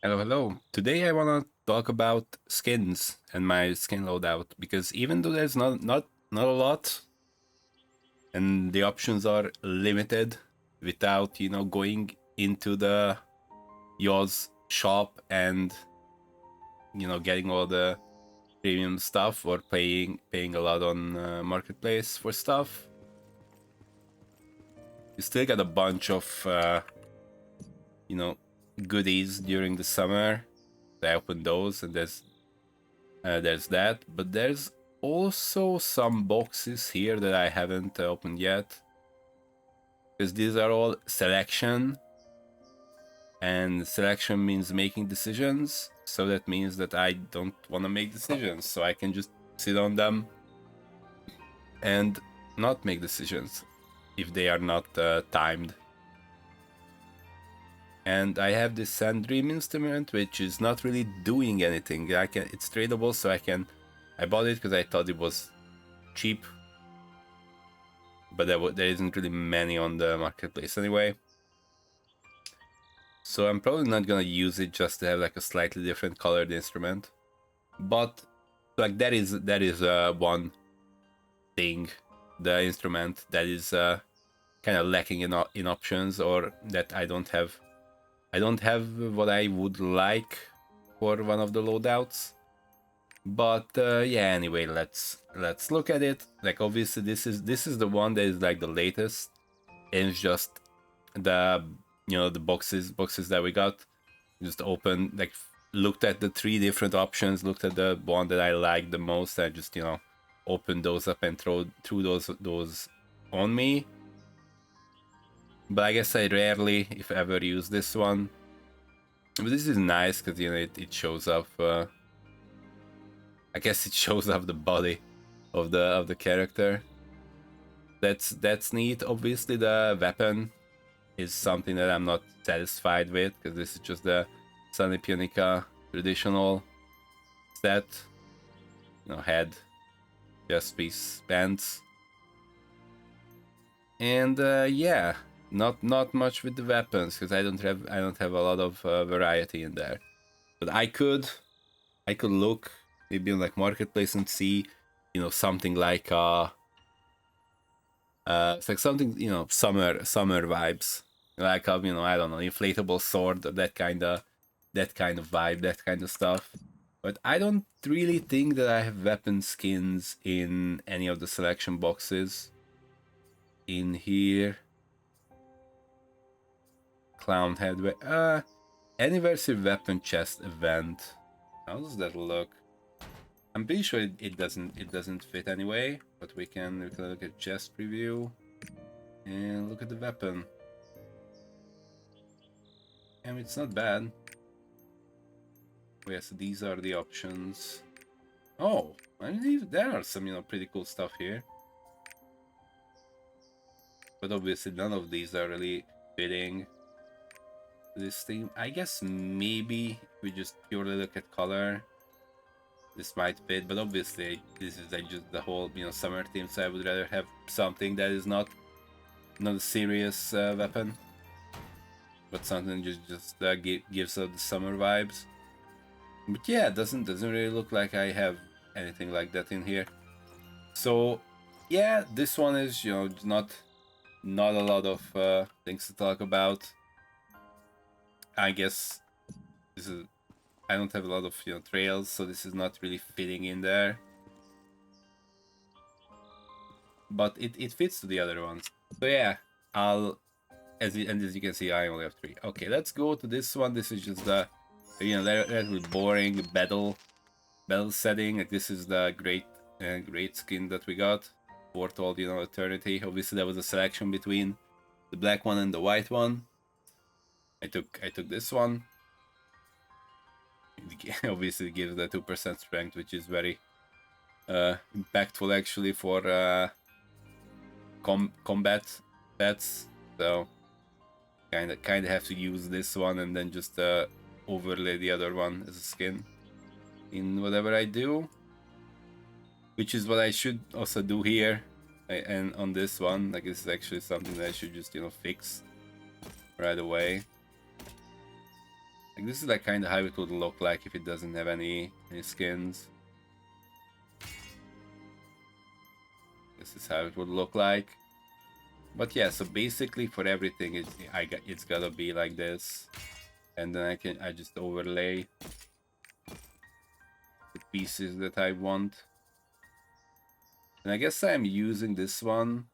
Hello, hello. Today I want to talk about skins and my skin loadout because even though there's not a lot and the options are limited without, going into the yours shop and, getting all the premium stuff or paying a lot on marketplace for stuff, you still got a bunch of you know, goodies during the summer. I opened those and there's that, but there's also some boxes here that I haven't opened yet, because these are all selection, and selection means making decisions. So that means that I don't want to make decisions, so I can just sit on them and not make decisions if they are not timed. And I have this Sand Dream instrument, which is not really doing anything. It's tradable, so I bought it because I thought it was cheap, but there isn't really many on the marketplace anyway. So I'm probably not gonna use it just to have like a slightly different colored instrument. But like that is one thing, the instrument that is kind of lacking in options, or that I don't have. I don't have what I would like for one of the loadouts. But yeah, anyway, let's look at it. Like obviously this is the one that is like the latest, and it's just the the boxes that we got. Just opened, like, looked at the three different options, looked at the one that I liked the most. I just opened those up and threw those on me. But I guess I rarely, if ever, use this one. But this is nice because it shows up. I guess it shows up the body of the character. That's neat. Obviously, the weapon is something that I'm not satisfied with, because this is just the Sunny Pionica traditional set. Head, chest piece, pants, and yeah, not much with the weapons because I don't have a lot of variety in there. But I could look maybe on like marketplace and see, something like it's like something, summer vibes, like I don't know, inflatable sword, or that kind of vibe, that kind of stuff. But I don't really think that I have weapon skins in any of the selection boxes in here. Clown head, anniversary weapon chest event. How does that look? I'm pretty sure it doesn't fit anyway, but we can look at chest preview and look at the weapon. And it's not bad. Oh, yeah, so these are the options. Oh, I mean, there are some pretty cool stuff here. But obviously none of these are really fitting this theme. I guess maybe if we just purely look at color, this might fit, but obviously this is like just the whole summer theme, so I would rather have something that is not a serious weapon, but something just gives out the summer vibes. But yeah, it doesn't really look like I have anything like that in here. So yeah, this one is not a lot of things to talk about. I guess this is I don't have a lot of trails, so this is not really fitting in there. But it fits to the other ones. So yeah, as you can see, I only have 3. Okay, let's go to this one. This is just the relatively boring battle setting. Like, this is the great skin that we got for all eternity. Obviously, there was a selection between the black one and the white one. I took this one. It obviously gives the 2% strength, which is very impactful actually for combat stats. So kind of have to use this one and then just overlay the other one as a skin in whatever I do, which is what I should also do here. And on this one, like, this is actually something that I should just fix right away. Like this is like kind of how it would look like if it doesn't have any skins. This is how it would look like. But yeah, so basically for everything, it's gotta be like this, and then I just overlay the pieces that I want. And I guess I'm using this one.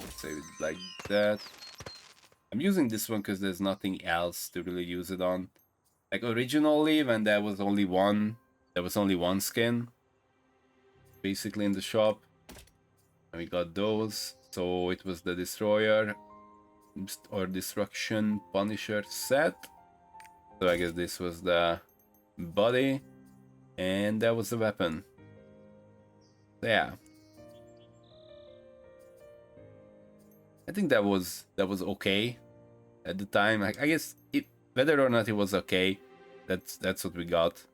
Let's say it like that. I'm using this one because there's nothing else to really use it on. Like originally, when there was only one skin, basically in the shop, and we got those. So it was the Destroyer or Destruction Punisher set. So I guess this was the body, and that was the weapon. So yeah, I think that was okay at the time. I guess whether or not it was okay, that's what we got.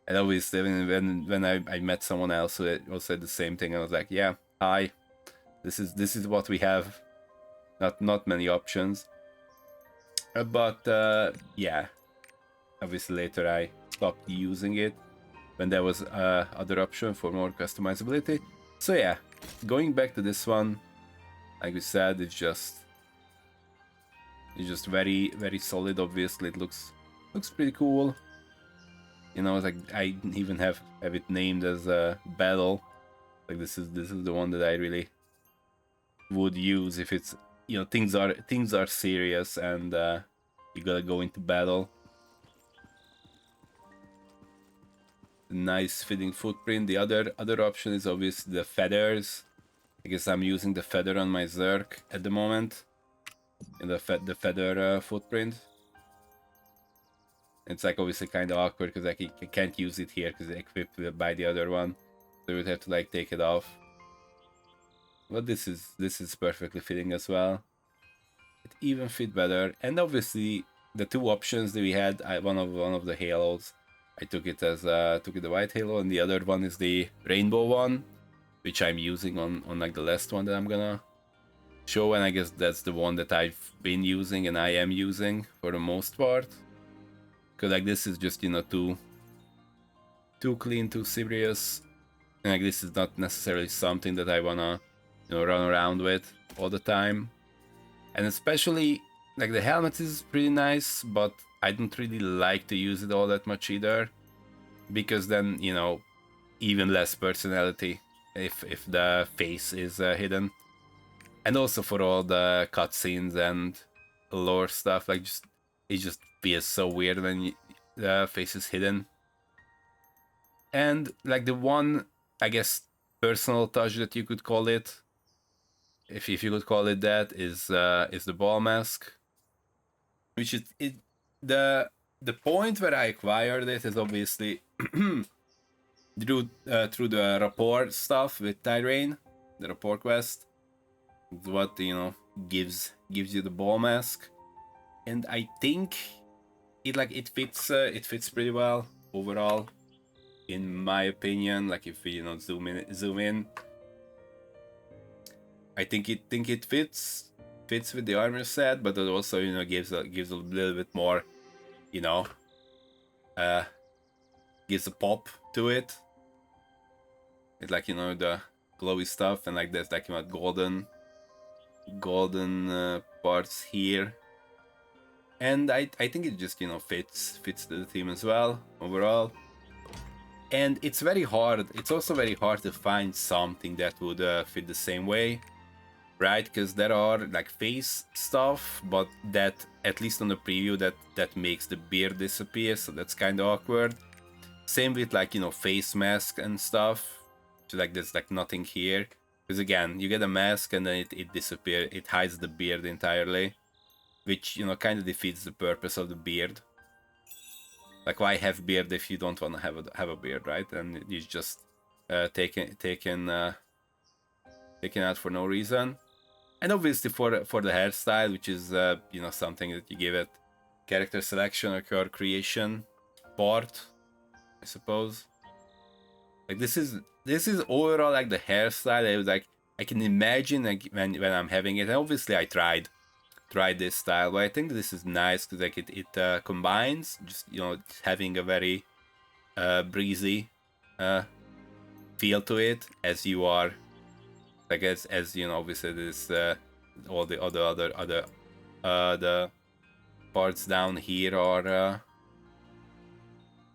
And obviously, when I met someone else who also said the same thing, I was like, yeah, hi, this is what we have. Not many options. But yeah, obviously later I stopped using it when there was other option for more customizability. So yeah, going back to this one, like we said, it's just very solid. Obviously, it looks pretty cool. You know, like I even have it named as a battle. Like this is the one that I really would use if it's, you know, things are serious and you gotta go into battle. Nice fitting footprint. The other option is obviously the feathers. I guess I'm using the feather on my Zerk at the moment. In the feather footprint. It's like obviously kind of awkward because I can't use it here because it's equipped by the other one, so you would have to like take it off. But this is perfectly fitting as well. It even fit better, and obviously the two options that we had, one of the halos, I took it as the white halo, and the other one is the rainbow one, which I'm using on like the last one that I'm gonna show, and I guess that's the one that I've been using and I am using for the most part. Because like this is just, you know, too clean, too serious, and like this is not necessarily something that I wanna, you know, run around with all the time. And especially like the helmet is pretty nice, but I don't really like to use it all that much either, because then, you know, even less personality if the face is hidden. And also for all the cutscenes and lore stuff, like it just feels so weird when the face is hidden. And like the one, I guess, personal touch that you could call it, if you could call it that, is the ball mask, which is the point where I acquired it is obviously through the rapport stuff with Tyrain, the rapport quest. It's what, you know, gives you the ball mask, and I think it fits pretty well overall, in my opinion. Like if we, you know, zoom in, I think it fits with the armor set, but it also, you know, gives a little bit more, you know, gives a pop to it. It's like, you know, the glowy stuff, and like there's like, you know, golden parts here, and I think it just, you know, fits the theme as well overall. And it's also very hard to find something that would fit the same way, right? Because there are like face stuff, but that, at least on the preview, that makes the beard disappear, so that's kind of awkward. Same with like, you know, face mask and stuff. So like there's like nothing here, because again, you get a mask and then it disappears, it hides the beard entirely, which, you know, kind of defeats the purpose of the beard. Like, why have beard if you don't want to have a beard, right? And you just taken out for no reason. And obviously for the hairstyle, which is you know, something that you give it character selection or creation part, I suppose. Like this is overall like the hairstyle. I was like, I can imagine like when I'm having it. And obviously I tried tried this style, but I think this is nice because like it combines just having a very breezy feel to it as you are, I guess, as obviously this all the other the parts down here are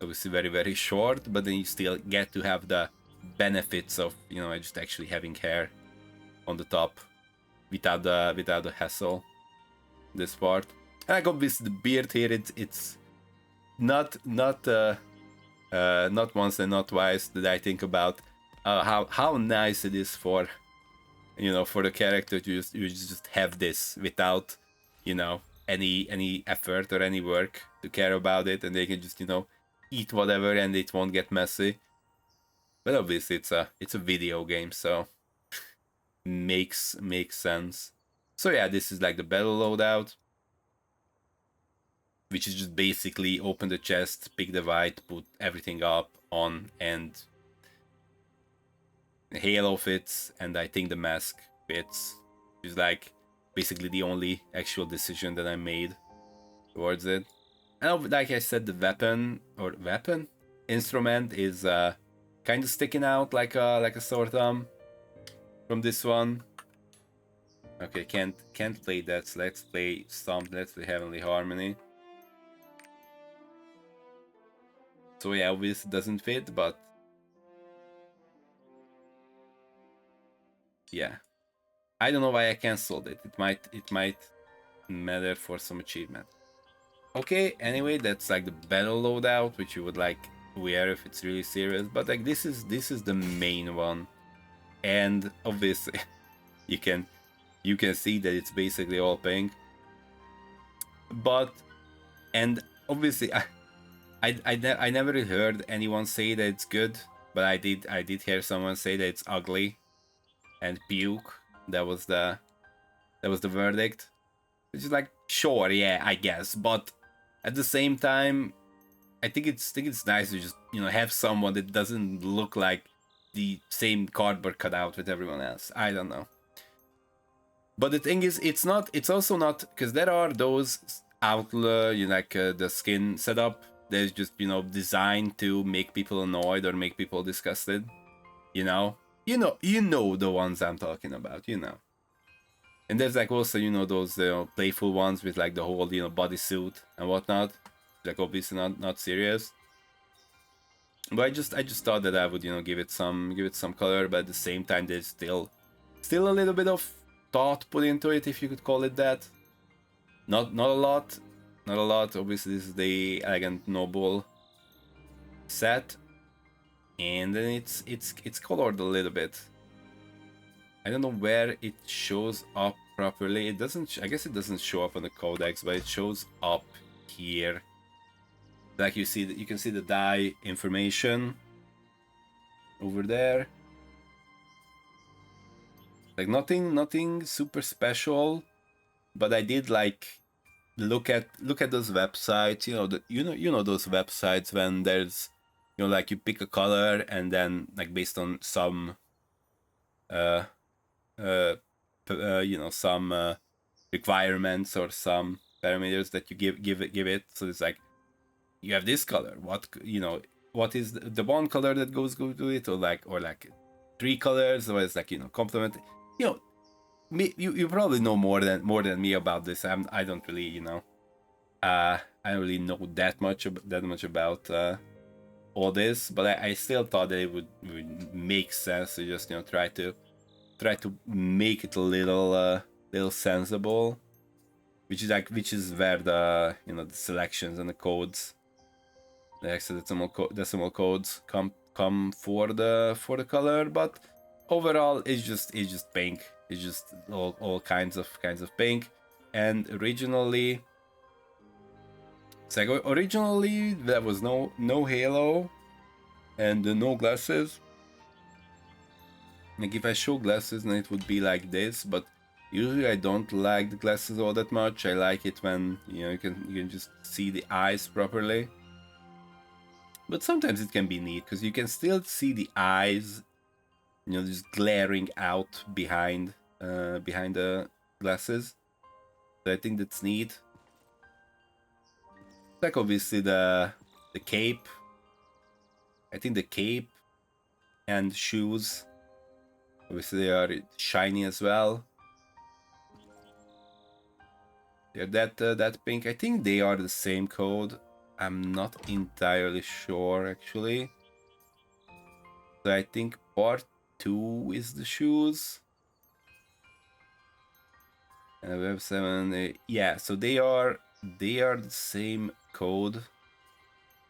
obviously very short, but then you still get to have the benefits of just actually having hair on the top without the hassle. This part, and like obviously the beard here, it's not once and not twice that I think about how nice it is for for the character to just have this without any effort or any work to care about it, and they can just eat whatever and it won't get messy. But obviously it's a video game, so makes sense. So yeah, this is like the battle loadout, which is just basically open the chest, pick the white, put everything up on, and the halo fits, and I think the mask fits. Which is like basically the only actual decision that I made towards it. And like I said, the weapon instrument is kind of sticking out like a sore thumb from this one. Okay, can't play that. So let's play Heavenly Harmony. So yeah, obviously doesn't fit, but yeah, I don't know why I cancelled it. It might matter for some achievement. Okay, anyway, that's like the battle loadout, which you would like wear if it's really serious. But like this is the main one, and obviously you can see that it's basically all pink. But and obviously I never heard anyone say that it's good, but I did hear someone say that it's ugly and puke. That was the verdict. Which is like, sure, yeah, I guess, but at the same time, I think it's nice to just have someone that doesn't look like the same cardboard cutout with everyone else. I don't know. But the thing is, it's also not, because there are those outlaw, like the skin setup that's just designed to make people annoyed or make people disgusted. You know the ones I'm talking about. And there's like also those playful ones with like the whole bodysuit and whatnot, like obviously not serious. But I just thought that I would give it some color, but at the same time there's still a little bit of thought put into it, if you could call it that. Not a lot. Obviously this is the Elegant Noble set, and then it's colored a little bit. I don't know where it shows up properly. It doesn't. I guess it doesn't show up on the codex, but it shows up here. Like you can see the die information over there. Like nothing super special, but I did like look at those websites. You know those websites when there's like you pick a color and then like based on some some requirements or some parameters that you give it. So it's like, you have this color. What is the one color that goes to it, or like 3 colors, or it's like complement. You probably know more than me about this. I don't really I don't really know that much about all this, but I still thought that it would make sense to just try to make it a little sensible, which is where the the selections and the codes, the hexadecimal codes come for the color. But overall it's just pink. It's just all kinds of pink. And originally there was no halo and no glasses. Like if I show glasses, then it would be like this, but usually I don't like the glasses all that much. I like it when you can just see the eyes properly. But sometimes it can be neat because you can still see the eyes, just glaring out behind the glasses. So I think that's neat. Like obviously the cape. I think the cape and shoes, obviously they are shiny as well. They're that pink. I think they are the same code. I'm not entirely sure actually. So I think part 2 is the shoes. And Web 7, yeah. So they are the same code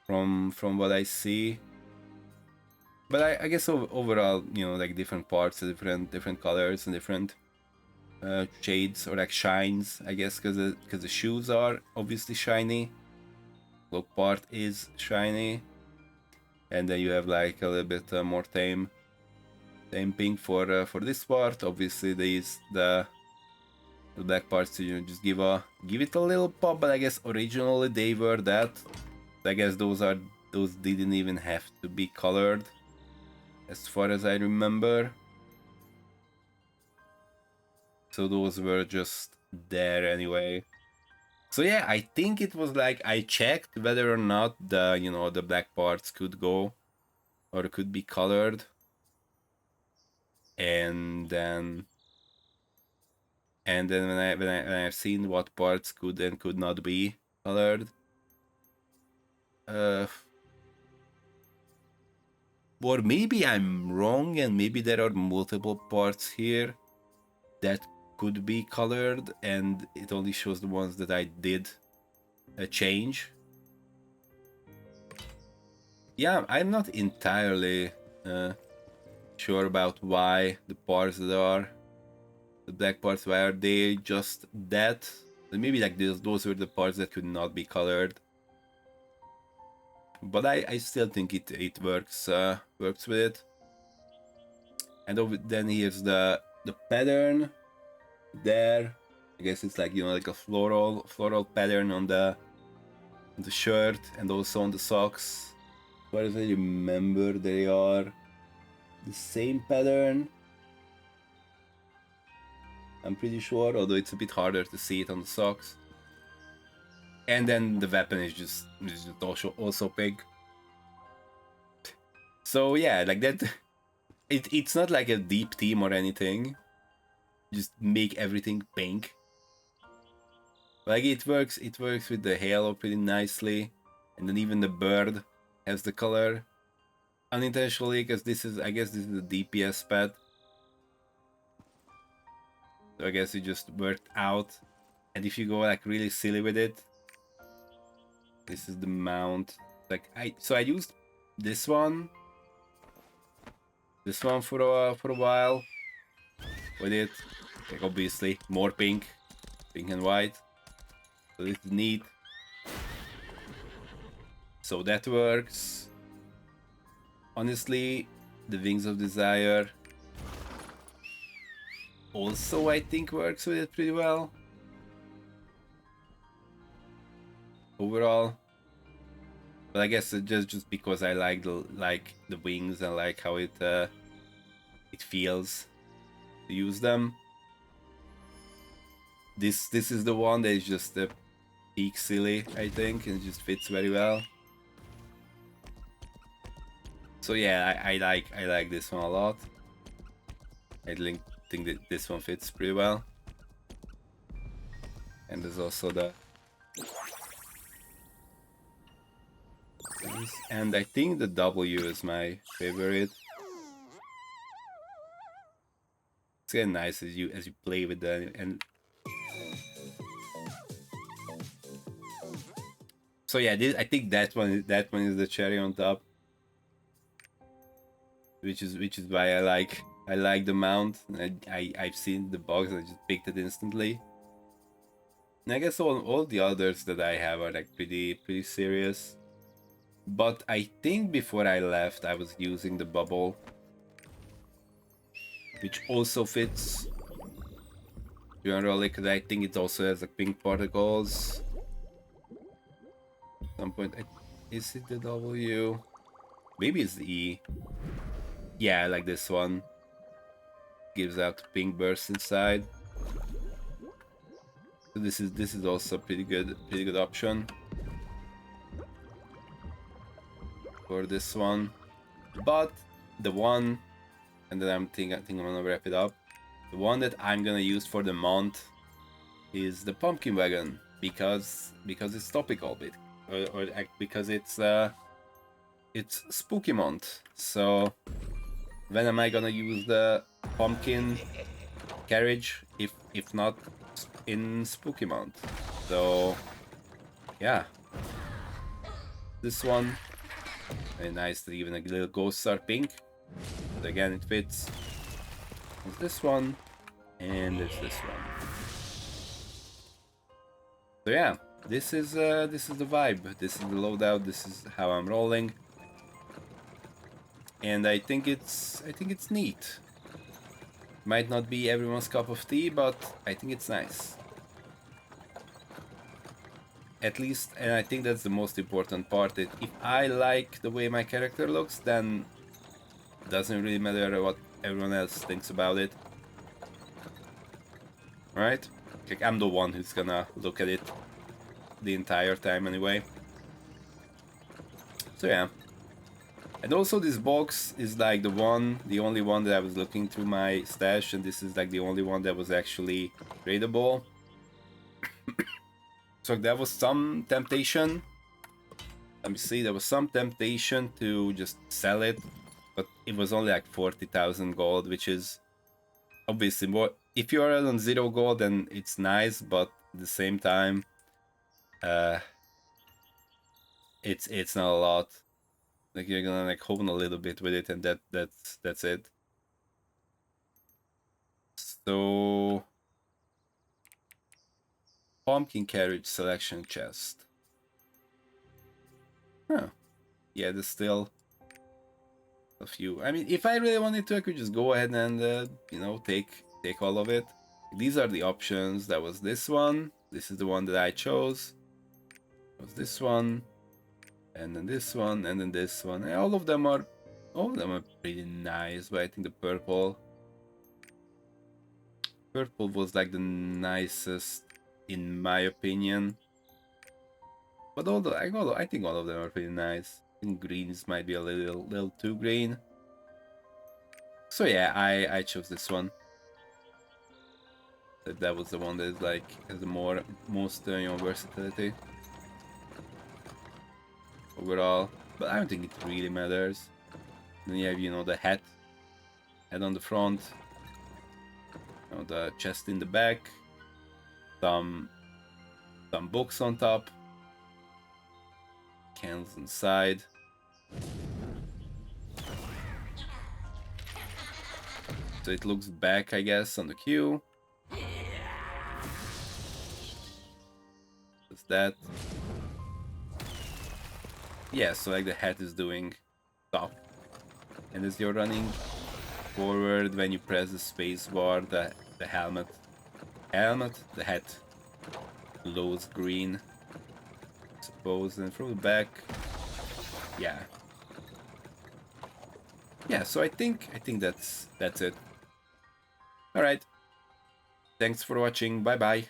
from what I see. But I guess overall, you know, like different parts, different colors and different shades or like shines, I guess, because the shoes are obviously shiny. Cloak part is shiny, and then you have like a little bit more tame pink for this part. Obviously, the black parts, you know, just give it a little pop. But I guess originally they were that. I guess those didn't even have to be colored, as far as I remember. So those were just there anyway. So yeah, I think it was like I checked whether or not the black parts could go or could be colored, and then when I've seen what parts could and could not be colored, uh, or maybe I'm wrong and maybe there are multiple parts here that could be colored and it only shows the ones that I did change. Yeah, I'm not entirely sure about why the parts that are the black parts, why are they just that. Maybe like those were the parts that could not be colored, but I still think it works with it. And then here's the pattern there. I guess it's like, you know, like a floral pattern on the shirt and also on the socks. As far as I remember, they are the same pattern, I'm pretty sure, although it's a bit harder to see it on the socks. And then the weapon is just also pink. So yeah, like that. It's not like a deep theme or anything. Just make everything pink. Like it works with the halo pretty nicely, and then even the bird has the color unintentionally, because I guess this is the DPS pad. So I guess it just worked out. And if you go like really silly with it, this is the mount. Like I used this one for a while with it. Like obviously more pink and white. So this is neat. So that works. Honestly, the Wings of Desire also I think works with it pretty well. Overall. But I guess just because I like the wings and like how it feels to use them. This is the one that is just peak silly, I think, and it just fits very well. So yeah, I like this one a lot. I think that this one fits pretty well. And there's also the and I think the W is my favorite. It's kind of nice as you play with that. And so yeah, I think that one is the cherry on top, which is why I like the mount. I've seen the box, I just picked it instantly. And I guess all the others that I have are like pretty serious. But I think before I left, I was using the bubble, which also fits generally, because I think it also has like pink particles. At some point, is it the W? Maybe it's the E. Yeah, like this one. Gives out pink burst inside. So this is also a pretty good option for this one. But the one, and then I think I'm gonna wrap it up. The one that I'm gonna use for the month is the pumpkin wagon because it's topical bit, or because it's spooky month. So when am I gonna use the pumpkin carriage if not in spooky month? So yeah, this one very nice. That even a little ghosts are pink. But again, it fits. There's this one, and there's this one. So yeah, this is the vibe. This is the loadout. This is how I'm rolling, and I think it's neat. Might not be everyone's cup of tea, but I think it's nice. At least, and I think that's the most important part. That if I like the way my character looks, then it doesn't really matter what everyone else thinks about it. Right? Like, I'm the one who's gonna look at it the entire time anyway. So yeah. And also this box is like the only one that I was looking through my stash, and this is like the only one that was actually tradable. So there was some temptation. Let me see, there was some temptation to just sell it, but it was only like 40,000 gold, which is obviously more. If you are on 0 gold, then it's nice, but at the same time, it's not a lot. Like, you're gonna like hone a little bit with it, and that's it. So pumpkin carriage selection chest. Huh. Yeah, there's still a few. I mean, if I really wanted to, I could just go ahead and you know, take all of it. These are the options. That was this one. This is the one that I chose. It was this one, and then this one, and then this one. And all of them are pretty nice. But I think the purple was like the nicest in my opinion. But I think all of them are pretty nice. I think greens might be a little too green. So yeah, I chose this one. That was the one that is like has the most you know, versatility overall. But I don't think it really matters. Then you have, you know, the head on the front, you know, the chest in the back, some books on top, cans inside. So it looks back, I guess, on the queue. Just that. Yeah, so like the hat is doing stuff. And as you're running forward, when you press the space bar, the helmet, the hat glows green, I suppose. And from the back, yeah. Yeah, so I think that's it. Alright. Thanks for watching. Bye bye.